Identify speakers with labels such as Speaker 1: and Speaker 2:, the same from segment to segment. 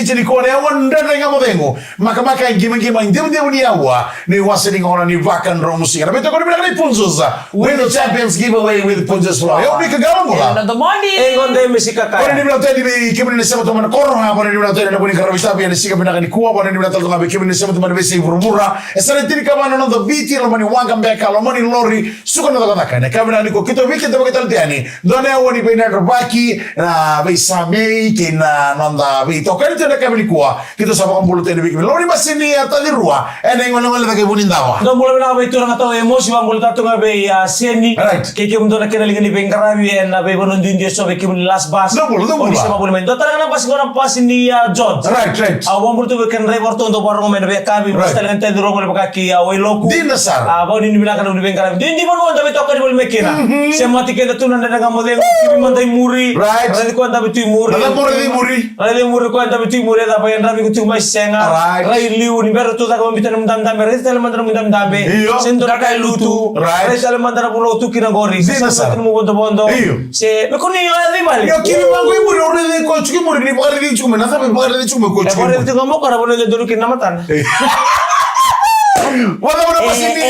Speaker 1: ichini kone ya wandana nga modengo. Maka ngima ndemu ni awa. Ni wasini ngona ni vakan romusika. Nabito ko ni bila ni punzoza. Win the Champions giveaway with Punzos Flow. Yo bika gawango la.
Speaker 2: Good morning.
Speaker 3: Ngonde misika kaya.
Speaker 1: Kone ni bila tedi bi kemi ni sema tomana koro ha. Kone ni bila tedi na kuni karavita bi ni sika binaka ni kuwa. Kone ni bila tedi ngabe kemi ni sema tomana besi burumura. Esare tiri kama no the biti lo mani wanga mbeka lo mani lori suka no taka ne kama ni ko kito wiki to kita tiani. Done woni be na robaki na be samei kina nanda be to kene tedi kama ni kuwa. Kito sama kambulo tedi bi lori masini ata di rua. Ene ngono ngole take bunindawa.
Speaker 3: Ndo mula na be turang ato emosi wa mula tatu ngabe ya seni. Kiki mdo na kena lingani bengarawi na be bonon dindio so be kim last bus.
Speaker 1: Ndo mula.
Speaker 3: Sama mula men. Do tarang na pas ngona pas ni George.
Speaker 1: Right.
Speaker 3: Awu mula tu be ken driver to ndo barong men be kabi basta lang tedi ro mula kaki awu loku.
Speaker 1: Dina sar.
Speaker 3: Awu ni bila kana uli bengarawi. Dindi bon mo ndo be tokka bol mekina. Semati kenda tunan na ngamode kimi mandai muri.
Speaker 1: Right.
Speaker 3: Radi ko anda be tu muri. Radi muri ko anda be tu muri da bayan rabi ko tu mai senga. Rai liu ni ber tu ta ko bitan mdam dam ber tel mandam mdam dambe. Sendo kai lutu. Rai tel mandara pulo tu kina gori. Sasa mo bondo. Se me koni ali mali.
Speaker 1: Yo kimi mango muri ore ko chuki muri ni bagare di chume na sabe bagare di chume ko chuki.
Speaker 3: Ore tu ngamo kara bono de dulu kina matan.
Speaker 1: Wala pasini.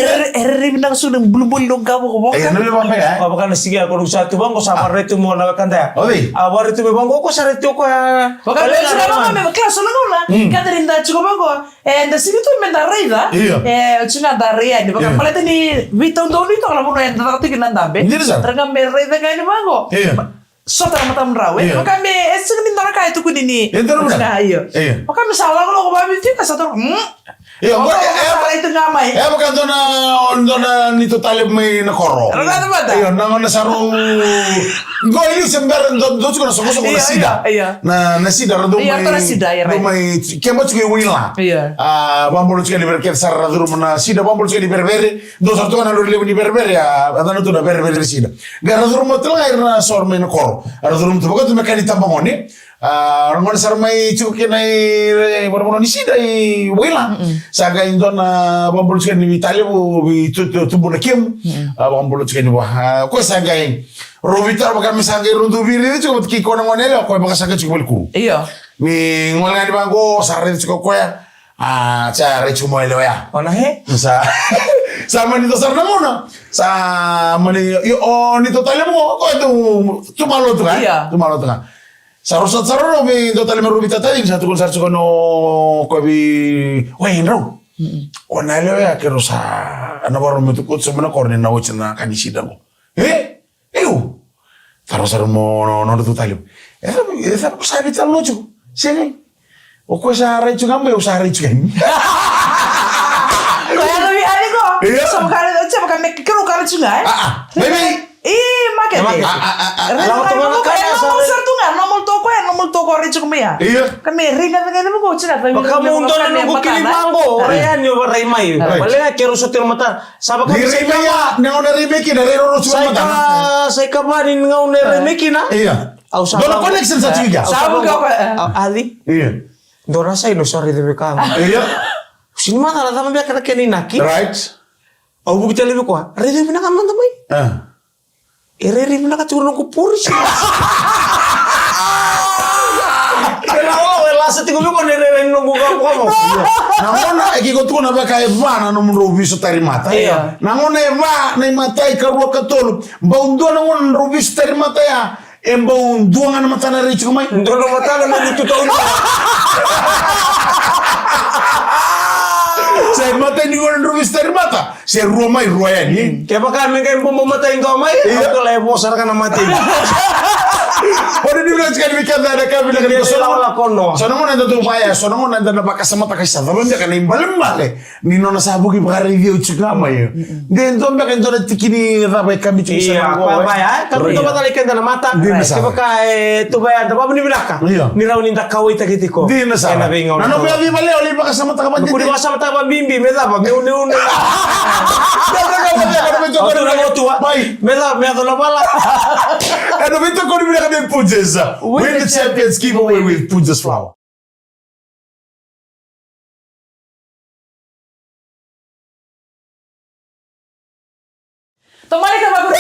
Speaker 2: Bintang sudah belum dong kamu ngomong.
Speaker 1: Nabi bangka ya.
Speaker 3: Apa kan sigi aku satu bang ko sama retu mo na kanda.
Speaker 1: Oi.
Speaker 3: Awar itu bang ko sa retu ko ya.
Speaker 2: Bakal sudah lama memang kelas sudah lama. Kadarin da cukup bang ko. Da sini tuh mentar reida. Cuma da reida. Bakal paling tadi bitong dong itu kalau mau yang terang tiga nandambe. Terangam reida kayak ini bang ko. So mata rawe. Maka me eseng ni nara kayak tu kunini. Nah iya. Maka misalnya kalau kau babi itu satu.
Speaker 1: Iya,
Speaker 2: itu ngamai.
Speaker 1: Bukan dona nito talib may nakoro. Iya, nangon na saru. Go ini sembar do juga nasoko na sida. Na sida do may.
Speaker 2: Iya, to sida ya.
Speaker 1: Do may kemo juga wila.
Speaker 2: Iya.
Speaker 1: Bambolo juga liberker sar dur na sida bambolo juga berbere. Do sarto na lori ni berbere ya. Adana to na berbere sida. Gara dur mo tela na sor may nakoro. Ara dur mo to bagat mekani tambangoni. Rangon sarmai cuki nai borbono ni sida i wila saga indona bambulu cuki ni Italia bu tubu na kim bambulu cuki ni wah ko saga robitar bakal misaga rundu biri itu cukup ki kona ngonelo ko bakal saga cukup ku
Speaker 2: iya
Speaker 1: mi ngolani bango sare cukup ko ya cara cuma elo ya
Speaker 3: ona he
Speaker 1: sama ni to sarna mona sama ni ni to tale mo ko itu cuma lo tu kan cuma lo tu kan Sarusat mi total merubita tadi satu kon sarso kono ko bi wenro. Ona le ya kero sa ana baro metu ko semana korne na wochna kanisida mo. Eu. Sarusar mo no total. Esa sabe tal lojo. Sene. O ko sa re chu gambe o sa re chu.
Speaker 2: Ko ya lebih hari ko. So bukan kero karo chu ngai.
Speaker 1: Baby.
Speaker 2: Makin. Nomor toko rin cuma ya.
Speaker 1: Iya.
Speaker 2: Kami ringan dengan mo cina.
Speaker 3: Baka mundo na nung kini mango. Ayan yung raymay. Wala kero sa mata. Sabi ko
Speaker 1: sa ya, na ona remake na rero sa mata.
Speaker 3: Sa kabanin nga ona remake na.
Speaker 1: Iya. Dono connection sa tiga.
Speaker 2: Sabi ko
Speaker 3: Ali.
Speaker 1: Iya.
Speaker 3: Dora sa ino sorry de ka.
Speaker 1: Iya.
Speaker 3: Sino man ala tama biya kana naki.
Speaker 1: Right.
Speaker 3: Au bukita lebe ko. Rede na kaman tamay. Ireri na ka turun ko puri siya. Sa tingin ko nire no buka ko.
Speaker 1: Nangona ikikotuko na baka eva na no rubiso tari mata. Nangona eva na mata ikarwa katolo. Baundo na ngon rubiso tari mata ya. Baundo na mata na richo mai.
Speaker 3: Ndono mata na dito taon.
Speaker 1: Sa mata ni ngon rubiso tari mata. Se ruomai ruayan.
Speaker 3: Kaya baka kami pumamata yung kamay. Ako lang mo sar ka na mati.
Speaker 1: Ora di bilang sekali bikin ada kami dengan itu sono mo nanda tu paya sono mo nanda na baka sama takai sa tapi dia kan imbalem male ni nona sabu ki baka review chukama yo den to mbaka ndo tikini rabai kami chukisa
Speaker 3: iya apa ya kalau to batali kenda na mata baka to baya da babu ni bilaka ni raw ni ndakawai takitiko
Speaker 1: di na sa na no bia vi male oli baka sama takaba
Speaker 3: di kuri sama takaba bimbi meza ba meu meza me adona bala
Speaker 1: ano vito ko ni bilaka de Punzesa. Win the Champions giveaway with Punzes Flour.
Speaker 2: Tomari ka bago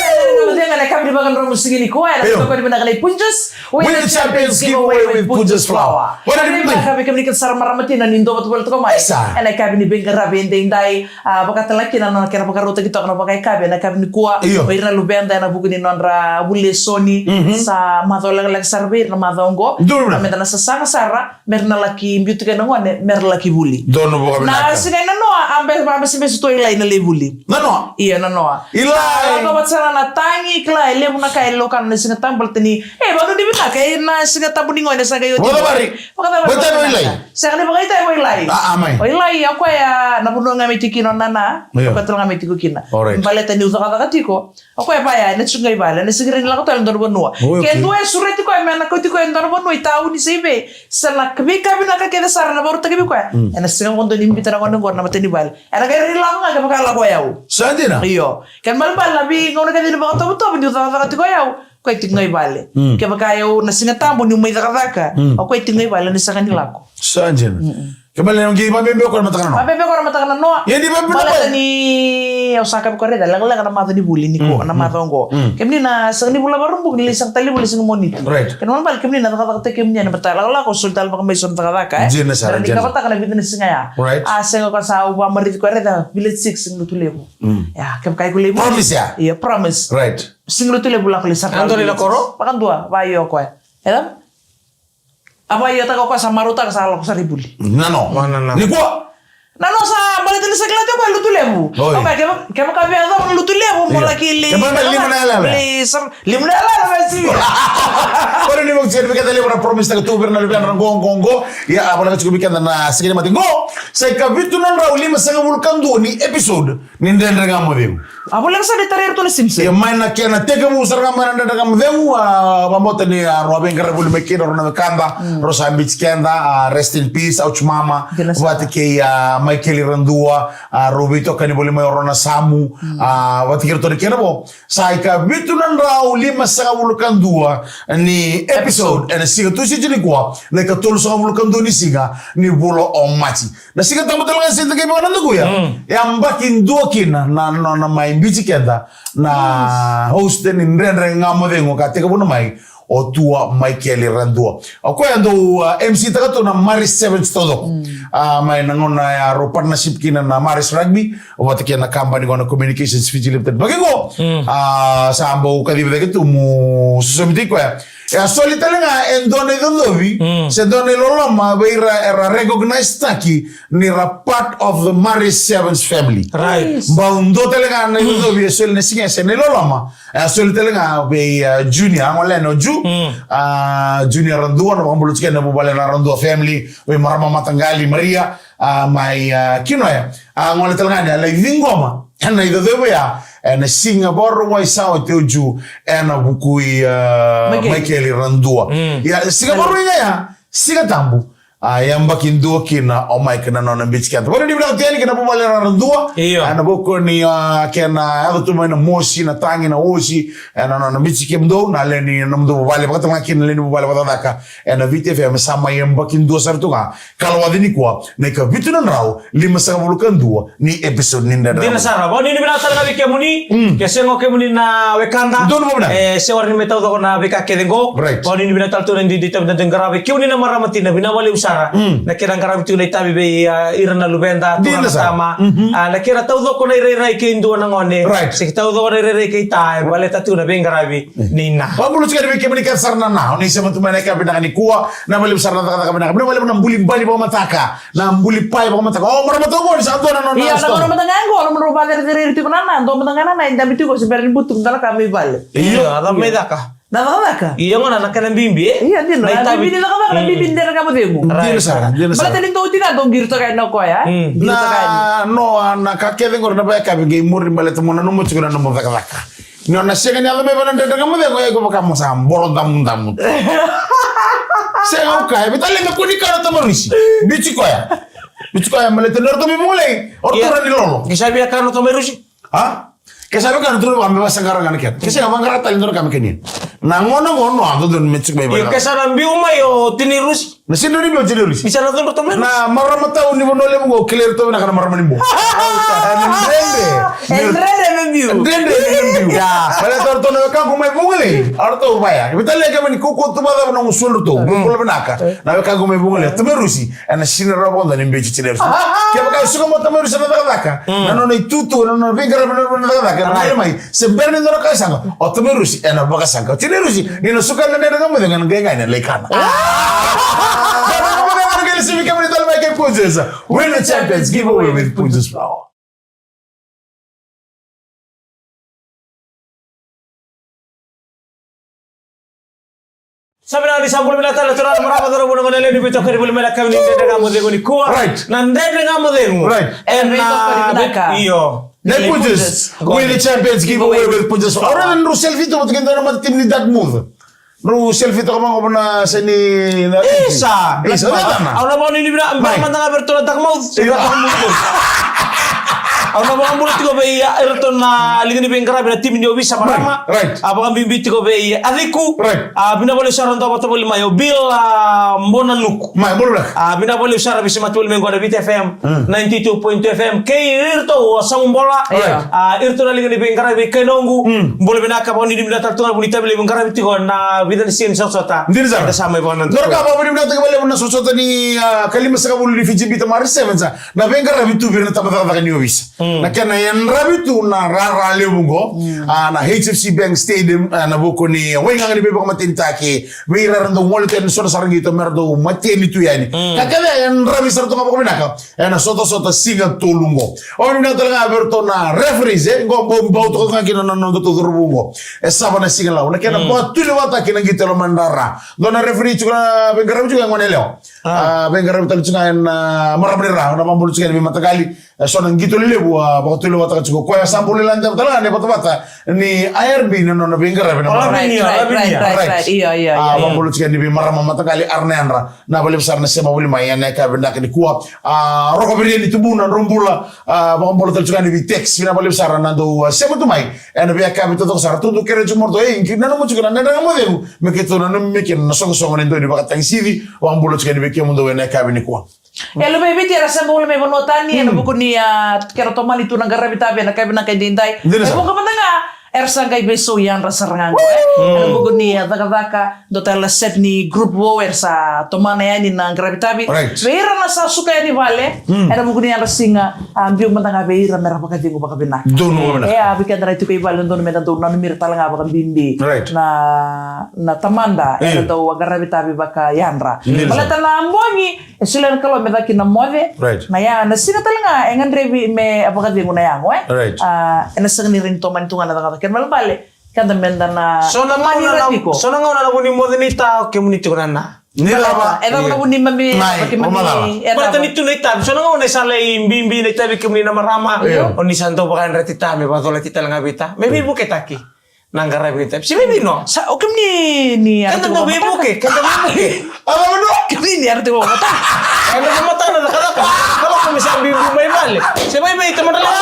Speaker 2: na kami di bagan romus sigili ko ay ko di na kanay punjus
Speaker 1: Win the champions giveaway with Punjus flour.
Speaker 2: Wala di ba kami na sar maramati na nindo batul to mai. Ana kami ni benga rabe indai bakatalaki na na kera bakaruta gitu kana bakai kabe na kami ni kuwa na lubenda na buku ni nonra bulle soni sa madola lag sarbe na madongo. Meta na sasanga sara merna laki beauty kana ngone merla laki buli.
Speaker 1: Dono bo kami
Speaker 2: na sina na no ambe simbe sto ilai na le buli.
Speaker 1: Na no.
Speaker 2: Iya na no.
Speaker 1: Ilai.
Speaker 2: Ko batsara na tangi kla ele muna kai lokan na singa tambal tani baru di bita kai na singa tabu ni ngone sa kayo
Speaker 1: Wala bari. Bata no ilai.
Speaker 2: Sa kani bagay tayo ilai.
Speaker 1: Amay.
Speaker 2: Ilai ako ya na puno nga mitiki no nana. Patul nga mitiko kina. Baleta ni usaka katiko. Ako ya paya na tsungai bala na sigiri nila ko talo ndor bonua. Ke tu e sureti ko me na ko tiko ndor bonua itau ni sebe. Sa na kbi kabi na ka keda sara na baru takibi ko. Ena singa kondo ni mbita na kondo ngor na mateni bal. Ena kai rilang nga ka bakala ko yaw.
Speaker 1: Sandina.
Speaker 2: Iyo. Kan bal labi ngone ka dili ba to to ni usaka katiko yaw. Ko itingai bale. Ke bakayo na singa tambo ni umay zakadaka. Ako itingai bale ni sa kanila ko.
Speaker 1: Sandina. Kembali nang giba bebe ko matakan no.
Speaker 2: Bebe ko matakan no.
Speaker 1: Yendi bebe no.
Speaker 2: Bala ni Osaka ko reda lang na mato ni buli ni ko na mato ngo. Kemni na sang ni bula barumbog ni isang tali buli sing monito.
Speaker 1: Right.
Speaker 2: Kenon bal kemni na takata kemni na batala la konsultal pa kamay son takaka.
Speaker 1: Jina sa.
Speaker 2: Di ka pataka na business nga ya.
Speaker 1: Right.
Speaker 2: Sengo ka sa uba marit ko reda village 6 sing lutulebo. Ya kem kay ko lebo.
Speaker 1: Promise ya.
Speaker 2: Iya promise.
Speaker 1: Right.
Speaker 2: Sing lutulebo la ko lisar.
Speaker 3: Andori la koro?
Speaker 2: Pakan dua bayo ko. Elam? Apa iya tako ko sa maruta ka sa lo ko sa ribuli.
Speaker 1: Nano. Ni kwa.
Speaker 2: Nano sa balitin sa klate ko lutulebu. Okay, kaya kami ada lutulebu mo laki li.
Speaker 1: Kaya ba lima na ala?
Speaker 2: Lima na ala basi.
Speaker 1: Pero ni mo siya bigyan tali para promise na tuber na lubian ng gongo. Ya apa na cukup bigyan na sige mati go. Sa kabitu ng rauli masanga vulkan do ni episode ni ndendra ngamo dem.
Speaker 2: Abo lang sa detarir to ni simse.
Speaker 1: Ya main na kaya na teka mo sarang ngamo ndendra ngamo dem pamota ni Robin Garabul Mekino na kanda Rosa Beach kanda rest in peace ouch mama. Wati kay Michael Randua, Robito kanibuli mayor na Samu, watikir to kira bo. Sa ikabitu ng rauli masanga vulkan dua ni episode and siga tu si jini kwa na katulong sa vulkan dua ni siga ni bulo on mati. Na siga tamu talaga sa kay mga nandugo ya. Yambakin dua kina na may bici kenda na host ni ndendre ngamo dengo katika buno mai o tua Michael Randua. Ako ando MC taga to na Maris 7 todo. May nangon na ro partnership kina na Maris Rugby o wati na company ko na communications limited. Bagigo sa ambo kadiba dito mo susumiti ko ya. Ya solita nga endone dodovi se done loloma beira era recognized taki ni ra part of the Maris Sevens family.
Speaker 3: Right.
Speaker 1: Baundo talaga na dodovi sol ne singa se ne loloma. Solita nga be junior ngole no junior Randua no kambulut kena bubale na Randua family we marama matangali Maria mai kinoya ngole talaga na la vingoma na idodovi ya na Singapore wai sao teuju na bukui Michael Randua. Ya Singapore ya Singatambu. Yang bakin dua kina Mike na nona beach kanta. Wala di bilang tiani kina pumali na Randua. Ana boko ni kena ada tu main mosi na tangi na osi na nona beach kemdo na leni namdo pumali pakata makin leni pumali pakata daka. Na VTFM sama yang bakin dua sartu ka. Kalau wadini kwa na ika vitu na rao 552 ni episode ninda.
Speaker 3: Di nasara. Bau ni bilang tara ngawi kemuni. Kesengo kemuni na wekanda.
Speaker 1: Dono mo na.
Speaker 3: Sewar ni metau ko na beka kedengo. Bau ni bilang tal tu nan di tam dan garawe. Kiuni na maramati na binawali usara. Nakira ngarawi tu na itabi be irana lubenda tu na sama. Nakira tau do ko na irai ke indu na ngone. Sik tau do na irai ke tai wale tatu na be ngarawi nina.
Speaker 1: Pabulu sekali be kemuni kan sarna na. Ni sama tu mana ka binang ni kuwa na bali sarna ka binang. Bali na mbuli bali ba mataka. Na mbuli pai ba mataka. Oh maramato ko sa to na no.
Speaker 2: Iya na kono matangan ko no merupa dari itu kana ndo matangan na inda bitu ko sebenarnya butuh dala kami bal.
Speaker 3: Iya ada medaka.
Speaker 2: Naka.
Speaker 3: Iya ngona nakana bimbi.
Speaker 2: Iya din no. Bimbi nila ka bimbi ndera ka mo demo.
Speaker 1: Dino sa.
Speaker 2: Bala telin to tina dong girto kay no ko ya.
Speaker 1: Na no na ka kede ngor na ba ka be muri bale to mona no mo tsuna no mo zaka zaka. No na sega ni ala me bana ndera ka mo de ko ka mo sa mboro dam. Sega ka be tale me ko ni ka to mo risi. Bichi ko ya. Bichi ko ya male to ndor to mi mulai. Ortura ni lolo.
Speaker 3: Kisabi ka no to me rusi.
Speaker 1: Ha? Kesabi kan tu ambe basangara kan ket. Kesa amangara talindor kami kenin. Na ngono ado don metsik bay bay.
Speaker 3: Iya kesaran bi umay o tinirusi.
Speaker 1: Na sindo ni bio chile rusi.
Speaker 3: Bisa nonton bertemu.
Speaker 1: Na marama tau ni bono le mo clear to na kana marama ni bo.
Speaker 2: Ndrende membiu.
Speaker 1: Ya, pada torto na ka ko may bungale. Arto baya. Bitale ka mani ko to bada na usul to. Bungol banaka. Na ka ko may bungale. Tame rusi. Ana sinara bonda ni bio chile rusi. Kaya baka suko mo tame rusi na daka. Na no ni tutu na no bingara na daka. Na mai. Se berne no ka sanga. O tame rusi ana baka sanga. Chile rusi ni no suka na na mo dengan genga na lekana. Win the Champions giveaway with Punjas Flower.
Speaker 3: Sabi na disambul mila tala tura maraba daro buno ngale ni bito kari bulmela kami ni daga mo dego ni kuwa.
Speaker 1: Right.
Speaker 3: Na ndende nga mo dego.
Speaker 1: Right.
Speaker 3: Iyo.
Speaker 1: Then Punjas win the Champions giveaway with Punjas Flower. Ora nro selfie to maganda naman team ni that move. Nro selfie to kamang na sa ni na
Speaker 3: Isa. Awna mo ni libra ang manda nga berto tak mo. Awna mo ambulo tigo be erto na ligni be ngara be tim ni obisa marama.
Speaker 1: Right.
Speaker 3: Aba ang bimbi tigo be adiku.
Speaker 1: Right.
Speaker 3: Bina bole sharon to boto bole mayo bil mbona luku.
Speaker 1: Mai bolak.
Speaker 3: Bina bole shara bisi matul men goda bit FM 92.2 FM kay irto sang bola. Irto na ligni be ngara be kenongu. Bole bina ka boni dimna tartuna bonita be ngara bitigo na bidan sin sota.
Speaker 1: Ndiriza.
Speaker 3: Ada sama ibanan.
Speaker 1: Dorka ba boni mna tagale na sosota ni kalima saka bulu ni fiji bita mari sevenza. Na bengara bitu birna tabata ka ni obisa. Na kana yan rabitu na rara leungo na HFC Bank Stadium na boko ni wenga ngani bebo matinta ke wira rando ngol ten sona sarangito merdo mateni tu yani kakala yan rabi sarto ngapa minaka na sota singa tolungo onu na tala aberto na referees ngombo bauto ko ngakina na ndo to rubungo sabana singa law na kana bo tuli wata kina ngitelo mandara dona referee chukuna bengara chuka ngone leo bengara tal chuka na marabira na mambulu chuka ni matagali sona ngito lebu bakatulo wata chuko kwa sambuli landa tala ne bata ni IRB no bengara
Speaker 2: Right. Iya.
Speaker 1: Mambulu chuka ni marama matagali arneandra na bali besar na sema bali mayana ka benda ni kuwa roko beri ni tubuna rombula mambulu tal chuka ni vitex na bali besar na do sema tu mai ena be ka bito to sar tu kere chumordo ngina no chuka na ndanga mo deu meketo na meke na songo ni ndo ni bakatang sivi mambulu chuka ni beke mundo wena ka ni kuwa.
Speaker 2: Elo baby tira sambul me bonotani eno buku ni kero toman itu nagara bitabe na kay dinday. Ebo ka matanga ersa kay beso yan rasarangan ko. Eno buku ni daga do tala set ni group wo ersa toman na yan na gravitabi. Beira na sa suka ni vale. Eno buku ni rasinga ambiu matanga beira merah baka dingo baka bina.
Speaker 1: Dono na.
Speaker 2: Abi kan dara itu kay vale don medan do nanu mir talanga baka bimbi. Na tamanda eno do gravitabi baka yanra. Malata na ambongi silan kalau meda kina mode na ya na sina talanga engan revi me apaka dingo na yango ena sang ni rin toman tunga na kata ken malbale kada menda na
Speaker 3: so na ngona na buni modernita community ko na
Speaker 2: nila eda na buni mami bakimani
Speaker 3: eda tani tu nita so na ngona sala imbimbi na tabi kemni na marama oni santo bakan retita me badola tita langa bita me bibu ketaki nanggara bita si bibi no
Speaker 2: sa okem ni
Speaker 3: kanta no bibu ke
Speaker 1: apa no
Speaker 2: kemni ni arti ko mata
Speaker 3: ano mata na kalau kami sambil bumai male sebab itu teman-teman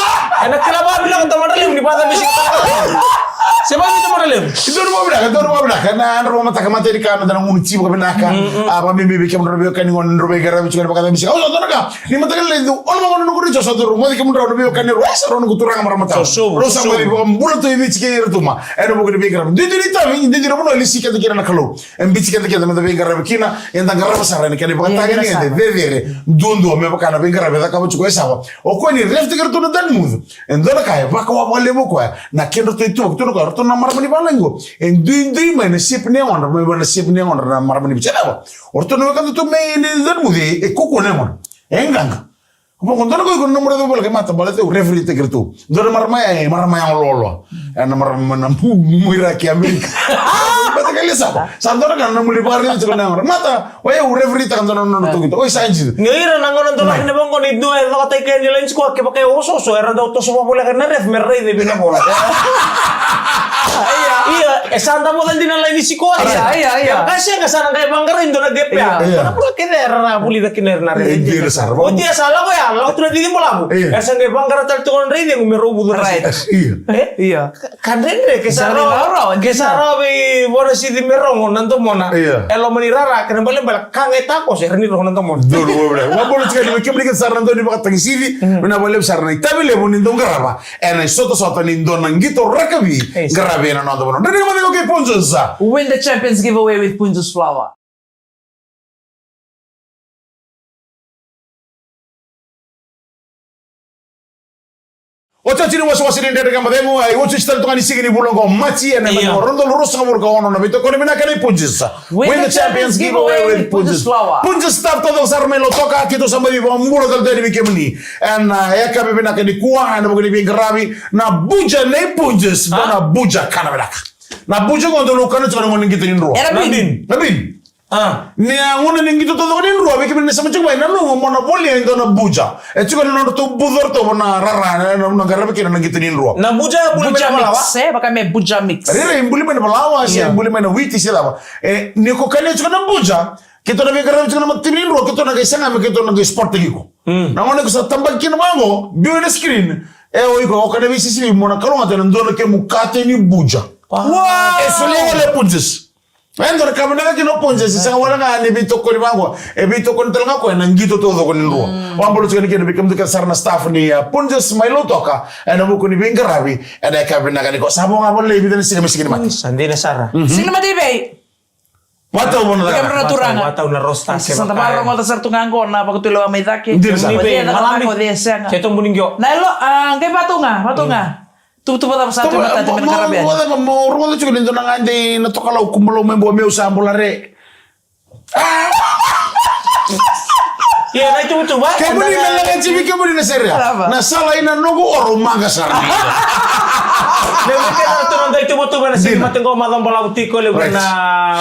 Speaker 3: enak kenapa bilang teman-teman di pasar bisik sebab itu teman-teman
Speaker 1: itu rumah bedak karena rumah mata kamate di kana dan munci bukan benaka apa bibi kem robe kan ngon robe gara bicara bakal bisik oh so naka ni mata kan itu on mau nunggu di joso rumah di kem robe kan ni ruas ron guturang amar mata rusa mau di bulan tuh ini cikir rumah bukan di gara di rumah no lisi kan kira nakalo bici kan kira mata gara kina yang tanggara besar ini kan bukan tangan ini vere dundo me bakana bengara beda kama chukua sawa okoni refti kertu na dan mudu endora kaya baka wa wale mo kwa na kendo to itu to ko to na marmani balengo endui me na sip ne on me na sip ne on na marmani bicara ba orto no kan to me ni dan mudu e koko ne mon enganga Apa kontona ko nomor do bola ke mata bola te refri te kertu do marma yang lolo na marma na muira ki Amerika bata kali sa sandora kan na muli parni te na mata o refri te kan no to gitu o sanji
Speaker 3: ngira nangon to na bongo ni do e lo te ke ni lens ko ke pakai oso era do to so bola ke na ref merrei de bina bola iya esanda mo dan dinala ni sikoa iya kasi nga sana kay banggarin do na gepya na pula ke na puli da kiner na re o dia salah ko ya lo tu di mo labu esa kay banggara tal to re de me robu do
Speaker 2: iya
Speaker 3: kan re ke sara be bona si di merongo nanto mona. Elo menirara kena bale kange tako se reni ro nanto mona.
Speaker 1: Dulu boleh. Wabolo sekali kembali ke sarna ndo di bakatang sidi. Mena boleh sarna itabile bon ndo ngaraba. Ena soto ni ndo nangito rakabi. Ngarabe na nanto mona. Dani kama ke ponzosa.
Speaker 2: Win the Champions giveaway with Punjus Flower.
Speaker 1: Ocha chini wasi ndere kama demo ai ocha style tokani sigini bulongo machi ena ma rondo lurusa kamur ka ono na bito kone mina kane Punjus. Win the Champions giveaway with Punjus Flower. Punjus staff todo sarmelo toka kito sambadi wa mbulo dal dari bikemni. En eka bibina kani kuwa na bugni bingarabi na buja ne Punjus na buja kana belaka. Na buja ngondo lukano tsana ngoni ngito nindro. Nabin. Ni ngone ningito todo ni nro be kibine sama chukwa ina no monopoli ndo na buja e chukwa no to budor to na rara na garabe kina ngito ni nro
Speaker 3: na buja
Speaker 2: buja mix baka me buja mix
Speaker 1: rere imbuli mena balawa si imbuli mena witi si daba ni ko kane chukwa na buja kito na be garabe chukwa na matini nro kito na gaisanga me kito na sport giko na ngone ko sa tambak kina mango bio na screen o iko kana bisi si mona kalonga tena ndo ke mukate ni buja wow e sole wala Punjus. Vendor kabana kino Punjus sanga wala ngani bito ko libango e bito ko ntelanga ko nangito todo ko nilro wambolo tsene kene bikam duka sarna staff ni Punjus mailo toka ena buku ni bingarabi ena kabana kani ko sabo ngabon le bidan sigi misigi mati
Speaker 3: sandina sara
Speaker 2: sigi mati be
Speaker 1: mata bona da
Speaker 3: mata una rosta
Speaker 2: se santa marro ngota sartu ngango na pakutulo amidake
Speaker 3: ni be malami
Speaker 2: ko desanga
Speaker 3: keto muningyo
Speaker 2: nailo ngai patunga tu pada satu mata temen karabian.
Speaker 1: Mau rumah tu juga nonton ngandi nato kalau kumpul membawa meu sambulare.
Speaker 3: Ya, na itu ba?
Speaker 1: Kamu ni nalangan cibi kamu ni seria. Na salah ina nogo orang maga sarni.
Speaker 3: Lewat itu nonton itu betul benar sih mati kau malam bola butiko lewat na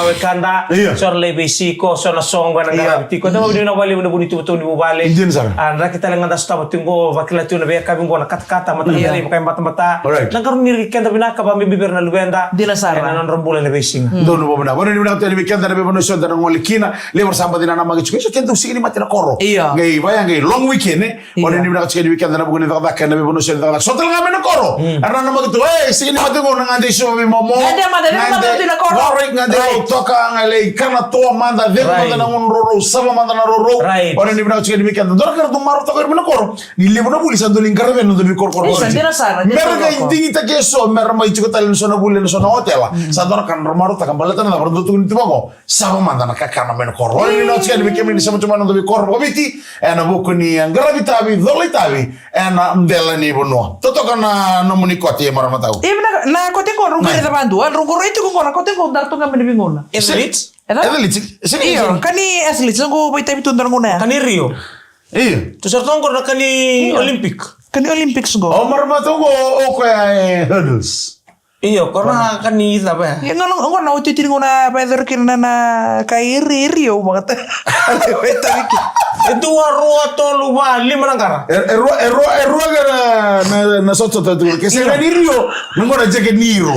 Speaker 3: wekanda. Soal lebih siko soal song benar na butiko. Tapi dia nak balik benar bunyi itu betul di balik. Anda kita lengan das tahu tunggu wakil itu nabi kami buat kata-kata mata kali pakai mata-mata. Nangkar mirikan tapi nak kami bibir na lubenda.
Speaker 2: Dinasara.
Speaker 3: Nan rombola lebih sing.
Speaker 1: Dono benar. Benar ni benar tu lebih kian tapi benar soal dengan walikina. Lebar sampai di nana magi cukup. So kentu sini mati na koro. Gay bayang gay long weekend Benar ni benar sekali weekend na bukan itu kata nabi benar soal tak. So telah kami na koro. Karena nama gitu. Sini mati ko ngande so mi momo. Ngande toka ngale kana to manda de manda na roro saba manda na roro. Benar ni benar sekali weekend. Dor kana tumaro toka benar koro. Ni le benar buli santo lingkar benar tu kor kor. Mereka inti kita keso mereka mai cukup talent sona buli sona hotel. Sador kan romaro taka balatan na benar tu itu bago. Saba manda na kakana benar kor. Benar ni benar sekali weekend ni sama cuma nanti kor. Obiti ena buku ni angara bitabi doli tabi ena mbela ni bono. Toto kana nomuni koti mara matau.
Speaker 2: Na kote ko rungo ida bandu rungo itu ko na kote ko dar tunga meni bingona
Speaker 1: Athletes
Speaker 2: iyo kani athletes ngo boita bitu ndar ngona
Speaker 3: kani Rio tu sartong ko na kani Olympics ngo
Speaker 1: mara matau go o ko hurdles
Speaker 3: iyo karena kani apa
Speaker 2: ya ngona uti tiri ngona pedor kinana na kai Rio banget boita biki
Speaker 3: itu arua tolu bali manangkara
Speaker 1: erua na sotto tu che se di Rio non gonna jage niro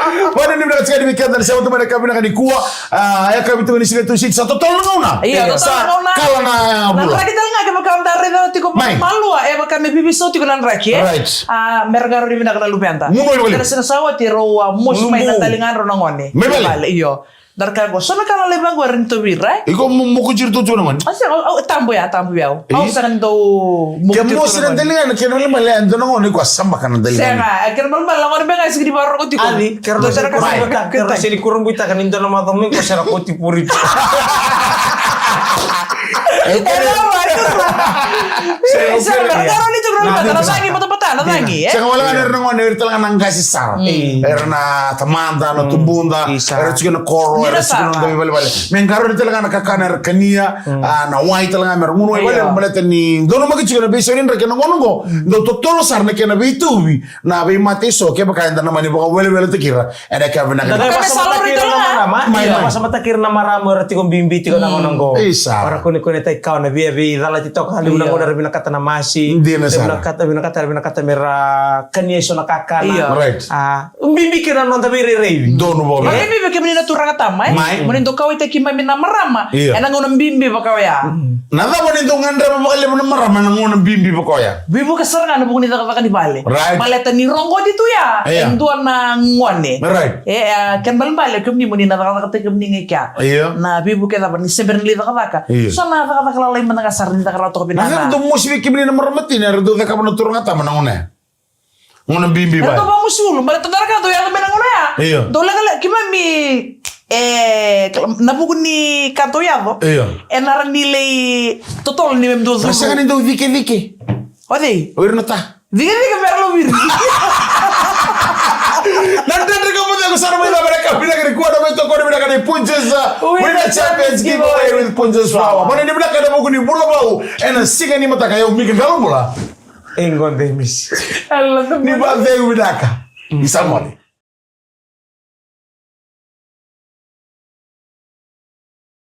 Speaker 1: Pada ni benar sekali weekend dan saya untuk mereka benar di kuah ya kami tu ni sini tu sih satu tahun ngona
Speaker 2: iya tahun ngona
Speaker 1: kalau na
Speaker 2: bulan kita nggak ke makam dari itu tiko malu makam bibi so tiko nan raki mereka ro di benar kana lupenta karena sena sawa tiroa mus main talingan ro ngone iyo dar kago sono kana lebang warin to bira
Speaker 1: iko mo ko jirto to naman
Speaker 2: asa tambo ya au sakan to
Speaker 1: mo ko sina dalingan kena le male ando ngone ko samba kana dalingan
Speaker 2: sena kena mal mal ngone benga sigdi baro ko tiko
Speaker 3: ali kero sini kurang buta kan indo nama tomi ko sera ko tipuri
Speaker 2: Sekarang itu berapa? Lagi patah lagi.
Speaker 1: Sekarang wala ada orang yang terlalu nangkas sar. Erna temanda no tubunda. Juga na koro. Juga na balik. Mengkaro itu terlalu nakakana kania. Na white terlalu merungu. Balik balik ni. Dono magi juga na besonin reken ngongo. Do totolo sar na kena bitubi. Na be mate so ke bakain dana mani baka wele tu kira. Ada ka bena.
Speaker 2: Kami salah itu lah.
Speaker 3: marama. Masa matakir na marama rati kong bimbi tiko na ngonong go. Para kuni tai kau na via dala tito kali unang una rebina kata na masi. Rebina kata mera kanieso na kakana.
Speaker 1: Right.
Speaker 3: Bimbi kira non tabi rerevi.
Speaker 1: Dono bola.
Speaker 2: Bimbi ke menina turang tama Menindo kau ite kima mina marama. Enang unang bimbi pa kau ya.
Speaker 1: Nada menindo ngandra pa kali mena marama nang unang bimbi pa kau ya.
Speaker 2: Bimbi keserangan na bukan kata di bale.
Speaker 1: Right.
Speaker 2: Maleta ni ronggo itu ya. Entuan na ngwane.
Speaker 1: Right.
Speaker 2: Kan bale kum ni menina kata kum ni ngekya. Na bimbi ke apa ni sebenarnya kata. Sana kata lalai menang kasar ni kata to binana.
Speaker 1: Nada tu musik ke menina maramatin ya do ka pa turang ata manang una. Unang bimbi ba.
Speaker 2: Ito ba musul, maleta darka to ya menang una ya. Dole kala kima mi nabugun ni kanto yavo. Enaran nilai total ni memdo.
Speaker 1: Rasa kan itu vike.
Speaker 2: Ode.
Speaker 1: Oir nata.
Speaker 2: Vike perlo vir.
Speaker 1: Nanti kamu aku sarang mereka bilang kiri kuat apa itu kau bilang kiri punches win the champions giveaway with punches flower. Mana dia bilang kada mau kuni bola bau. Enak sih kan ni mata kayak mikir kalau bola.
Speaker 3: Engon demis.
Speaker 2: Allah tu.
Speaker 1: Ni bang dia bilang ka. Bisa mali.